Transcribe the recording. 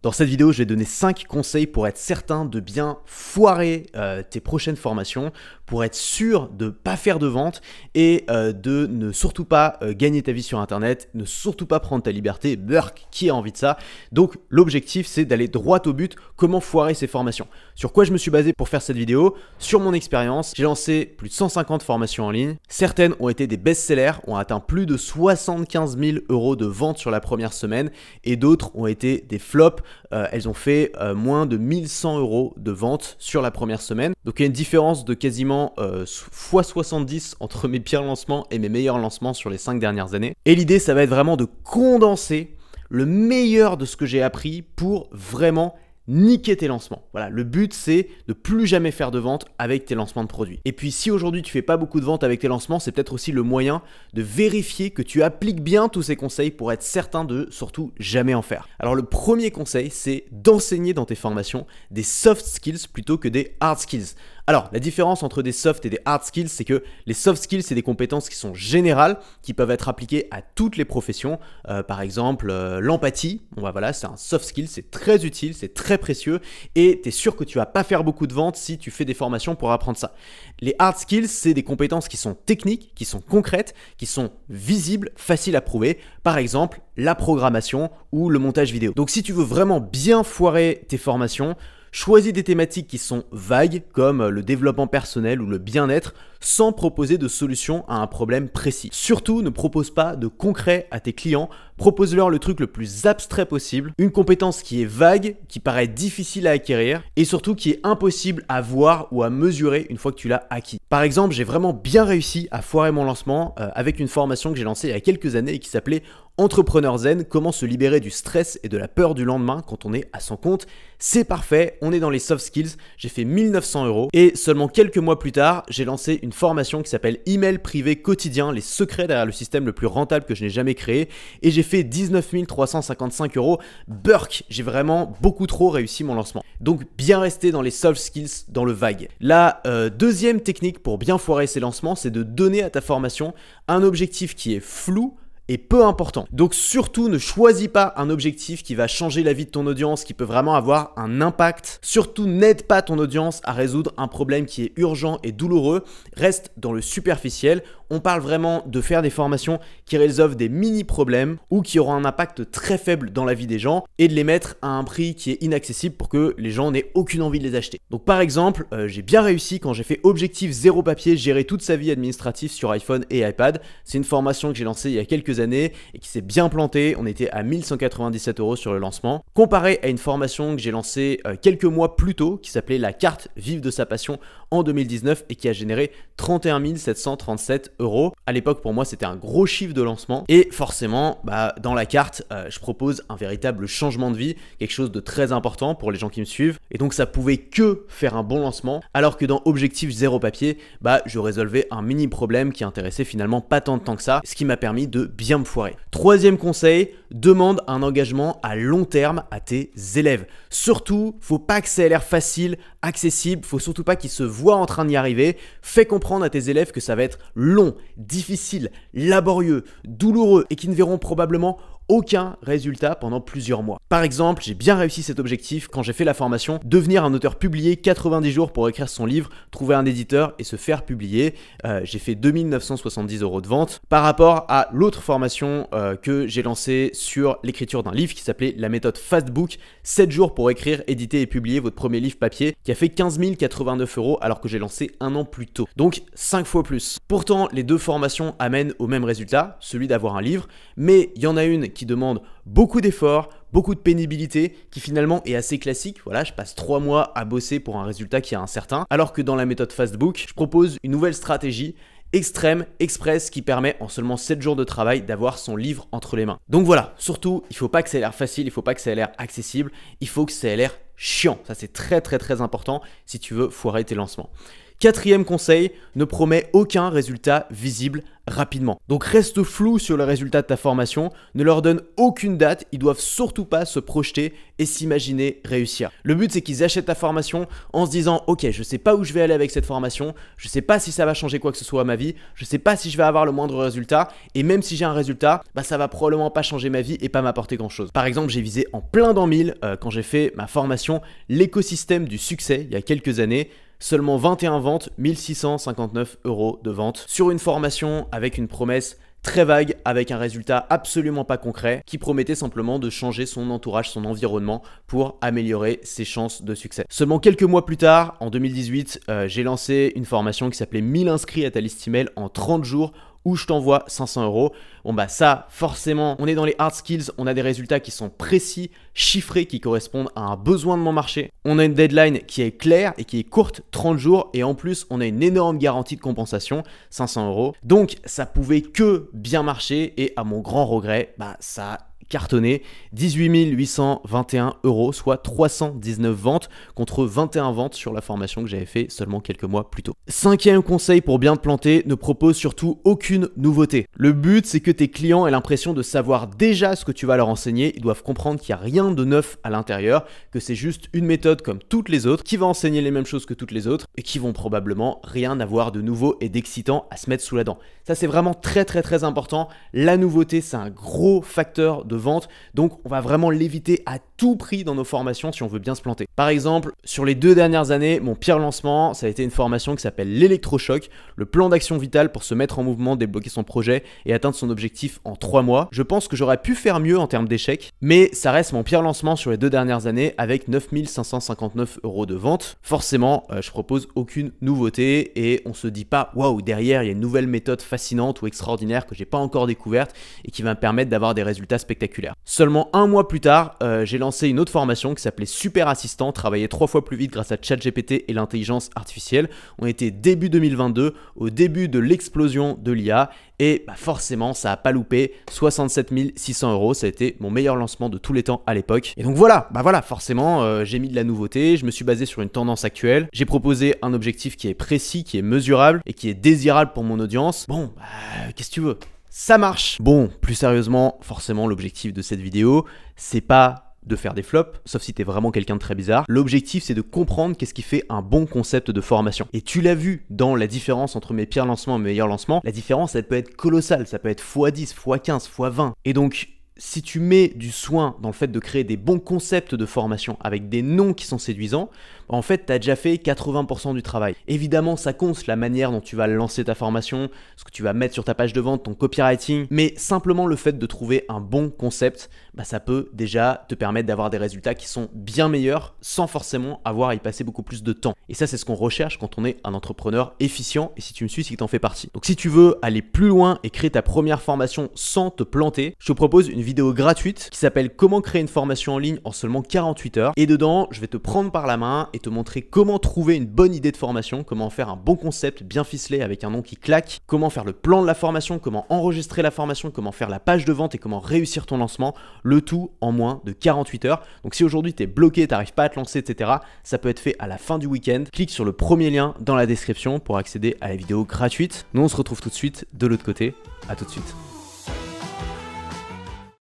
Dans cette vidéo, je vais donner 5 conseils pour être certain de bien foirer tes prochaines formations, pour être sûr de ne pas faire de vente et de ne surtout pas gagner ta vie sur Internet, ne surtout pas prendre ta liberté. Burk, qui a envie de ça? Donc l'objectif, c'est d'aller droit au but. Comment foirer ces formations? Sur quoi je me suis basé pour faire cette vidéo? Sur mon expérience. J'ai lancé plus de 150 formations en ligne. Certaines ont été des best-sellers, ont atteint plus de 75 000 € de vente sur la première semaine et d'autres ont été des flops. Elles ont fait moins de 1100 € de vente sur la première semaine. Donc il y a une différence de quasiment x70 entre mes pires lancements et mes meilleurs lancements sur les 5 dernières années. Et l'idée, ça va être vraiment de condenser le meilleur de ce que j'ai appris pour vraiment niquer tes lancements. Voilà, le but, c'est de plus jamais faire de vente avec tes lancements de produits. Et puis si aujourd'hui tu fais pas beaucoup de ventes avec tes lancements, c'est peut-être aussi le moyen de vérifier que tu appliques bien tous ces conseils pour être certain de surtout jamais en faire. Alors le premier conseil, c'est d'enseigner dans tes formations des soft skills plutôt que des hard skills. Alors, la différence entre des soft et des hard skills, c'est que les soft skills, c'est des compétences qui sont générales, qui peuvent être appliquées à toutes les professions. Par exemple, l'empathie, voilà, c'est un soft skill, c'est très utile, c'est très précieux et tu es sûr que tu vas pas faire beaucoup de ventes si tu fais des formations pour apprendre ça. Les hard skills, c'est des compétences qui sont techniques, qui sont concrètes, qui sont visibles, faciles à prouver. Par exemple, la programmation ou le montage vidéo. Donc, si tu veux vraiment bien foirer tes formations, choisis des thématiques qui sont vagues comme le développement personnel ou le bien-être sans proposer de solution à un problème précis. Surtout, ne propose pas de concret à tes clients, propose-leur le truc le plus abstrait possible, une compétence qui est vague, qui paraît difficile à acquérir et surtout qui est impossible à voir ou à mesurer une fois que tu l'as acquis. Par exemple, j'ai vraiment bien réussi à foirer mon lancement avec une formation que j'ai lancée il y a quelques années et qui s'appelait Entrepreneur Zen, comment se libérer du stress et de la peur du lendemain quand on est à son compte. C'est parfait, on est dans les soft skills, j'ai fait 1900 € et seulement quelques mois plus tard, j'ai lancé une formation qui s'appelle Email privé quotidien, les secrets derrière le système le plus rentable que je n'ai jamais créé et j'ai fait 19 355 €. Burk, j'ai vraiment beaucoup trop réussi mon lancement. Donc bien rester dans les soft skills, dans le vague. La deuxième technique pour bien foirer ses lancements, c'est de donner à ta formation un objectif qui est flou et peu important. Donc surtout ne choisis pas un objectif qui va changer la vie de ton audience, qui peut vraiment avoir un impact. Surtout n'aide pas ton audience à résoudre un problème qui est urgent et douloureux. Reste dans le superficiel. On parle vraiment de faire des formations qui résolvent des mini-problèmes ou qui auront un impact très faible dans la vie des gens et de les mettre à un prix qui est inaccessible pour que les gens n'aient aucune envie de les acheter. Donc par exemple, j'ai bien réussi quand j'ai fait Objectif zéro papier, gérer toute sa vie administrative sur iPhone et iPad. C'est une formation que j'ai lancée il y a quelques années et qui s'est bien plantée. On était à 1197 € sur le lancement. Comparé à une formation que j'ai lancée quelques mois plus tôt qui s'appelait La carte vive de sa passion en 2019 et qui a généré 31 737 €. À l'époque, pour moi, c'était un gros chiffre de lancement. Et forcément, dans la carte, je propose un véritable changement de vie, quelque chose de très important pour les gens qui me suivent. Et donc, ça pouvait que faire un bon lancement. Alors que dans Objectif zéro papier, je résolvais un mini problème qui intéressait finalement pas tant de temps que ça, ce qui m'a permis de bien me foirer. Troisième conseil, demande un engagement à long terme à tes élèves. Surtout, faut pas que ça ait l'air facile, accessible, faut surtout pas qu'ils se voient en train d'y arriver. Fais comprendre à tes élèves que ça va être long, difficile, laborieux, douloureux et qu'ils ne verront probablement aucun résultat pendant plusieurs mois. Par exemple, j'ai bien réussi cet objectif quand j'ai fait la formation devenir un auteur publié, 90 jours pour écrire son livre, trouver un éditeur et se faire publier. J'ai fait 2970 € de vente par rapport à l'autre formation que j'ai lancée sur l'écriture d'un livre qui s'appelait la méthode Fastbook, 7 jours pour écrire, éditer et publier votre premier livre papier qui a fait 15 089 € alors que j'ai lancé un an plus tôt. Donc 5 fois plus. Pourtant, les deux formations amènent au même résultat, celui d'avoir un livre, mais il y en a une qui demande beaucoup d'efforts, beaucoup de pénibilité, qui finalement est assez classique. Voilà, je passe 3 mois à bosser pour un résultat qui est incertain, alors que dans la méthode Fastbook, je propose une nouvelle stratégie extrême, express, qui permet en seulement 7 jours de travail d'avoir son livre entre les mains. Donc voilà, surtout, il ne faut pas que ça ait l'air facile, il ne faut pas que ça ait l'air accessible, il faut que ça ait l'air chiant. Ça, c'est très très très important si tu veux foirer tes lancements. Quatrième conseil, ne promets aucun résultat visible rapidement. Donc reste flou sur les résultats de ta formation, ne leur donne aucune date, ils doivent surtout pas se projeter et s'imaginer réussir. Le but c'est qu'ils achètent ta formation en se disant ok, je sais pas où je vais aller avec cette formation, je sais pas si ça va changer quoi que ce soit à ma vie, je sais pas si je vais avoir le moindre résultat et même si j'ai un résultat, ça va probablement pas changer ma vie et pas m'apporter grand chose. Par exemple, j'ai visé en plein dans 1000 quand j'ai fait ma formation l'écosystème du succès il y a quelques années. Seulement 21 ventes, 1659 € de vente sur une formation avec une promesse très vague, avec un résultat absolument pas concret, qui promettait simplement de changer son entourage, son environnement pour améliorer ses chances de succès. Seulement quelques mois plus tard, en 2018, j'ai lancé une formation qui s'appelait 1000 inscrits à ta liste email en 30 jours où je t'envoie 500 €. Bon ça, forcément, on est dans les hard skills, on a des résultats qui sont précis, chiffrés, qui correspondent à un besoin de mon marché. On a une deadline qui est claire et qui est courte, 30 jours, et en plus, on a une énorme garantie de compensation, 500 €. Donc, ça pouvait que bien marcher, et à mon grand regret, ça a cartonné, 18 821 €, soit 319 ventes contre 21 ventes sur la formation que j'avais fait seulement quelques mois plus tôt. Cinquième conseil pour bien te planter, ne propose surtout aucune nouveauté. Le but, c'est que tes clients aient l'impression de savoir déjà ce que tu vas leur enseigner. Ils doivent comprendre qu'il n'y a rien de neuf à l'intérieur, que c'est juste une méthode comme toutes les autres, qui va enseigner les mêmes choses que toutes les autres et qui vont probablement rien avoir de nouveau et d'excitant à se mettre sous la dent. Ça, c'est vraiment très important. La nouveauté, c'est un gros facteur de vente, donc on va vraiment l'éviter à tout prix dans nos formations si on veut bien se planter. Par exemple, sur les 2 dernières années, mon pire lancement, ça a été une formation qui s'appelle l'électrochoc, le plan d'action vital pour se mettre en mouvement, débloquer son projet et atteindre son objectif en 3 mois. Je pense que j'aurais pu faire mieux en termes d'échecs, mais ça reste mon pire lancement sur les 2 dernières années avec 9 559 € de vente. Forcément, je propose aucune nouveauté et on se dit pas waouh, derrière il y a une nouvelle méthode fascinante ou extraordinaire que j'ai pas encore découverte et qui va me permettre d'avoir des résultats spectaculaires. Seulement un mois plus tard, j'ai lancé une autre formation qui s'appelait Super Assistant, travailler 3 fois plus vite grâce à ChatGPT et l'intelligence artificielle. On était début 2022, au début de l'explosion de l'IA et forcément ça a pas loupé, 67 600 €, ça a été mon meilleur lancement de tous les temps à l'époque. Et donc voilà, forcément j'ai mis de la nouveauté, je me suis basé sur une tendance actuelle, j'ai proposé un objectif qui est précis, qui est mesurable et qui est désirable pour mon audience. Bon, qu'est-ce que tu veux ? Ça marche. Bon, plus sérieusement, forcément l'objectif de cette vidéo, c'est pas de faire des flops, sauf si t'es vraiment quelqu'un de très bizarre. L'objectif, c'est de comprendre qu'est-ce qui fait un bon concept de formation. Et tu l'as vu dans la différence entre mes pires lancements et mes meilleurs lancements, la différence, elle peut être colossale, ça peut être x10, x15, x20. Et donc, si tu mets du soin dans le fait de créer des bons concepts de formation avec des noms qui sont séduisants, en fait, tu as déjà fait 80% du travail. Évidemment, ça compte la manière dont tu vas lancer ta formation, ce que tu vas mettre sur ta page de vente, ton copywriting, mais simplement le fait de trouver un bon concept, ça peut déjà te permettre d'avoir des résultats qui sont bien meilleurs sans forcément avoir à y passer beaucoup plus de temps. Et ça, c'est ce qu'on recherche quand on est un entrepreneur efficient et si tu me suis, c'est que tu en fais partie. Donc si tu veux aller plus loin et créer ta première formation sans te planter, je te propose une vidéo gratuite qui s'appelle Comment créer une formation en ligne en seulement 48 heures. Et dedans, je vais te prendre par la main et te montrer comment trouver une bonne idée de formation, comment faire un bon concept bien ficelé avec un nom qui claque, comment faire le plan de la formation, comment enregistrer la formation, comment faire la page de vente et comment réussir ton lancement, le tout en moins de 48 heures. Donc si aujourd'hui tu es bloqué, tu n'arrives pas à te lancer, etc., ça peut être fait à la fin du week-end. Clique sur le premier lien dans la description pour accéder à la vidéo gratuite. Nous on se retrouve tout de suite de l'autre côté. À tout de suite.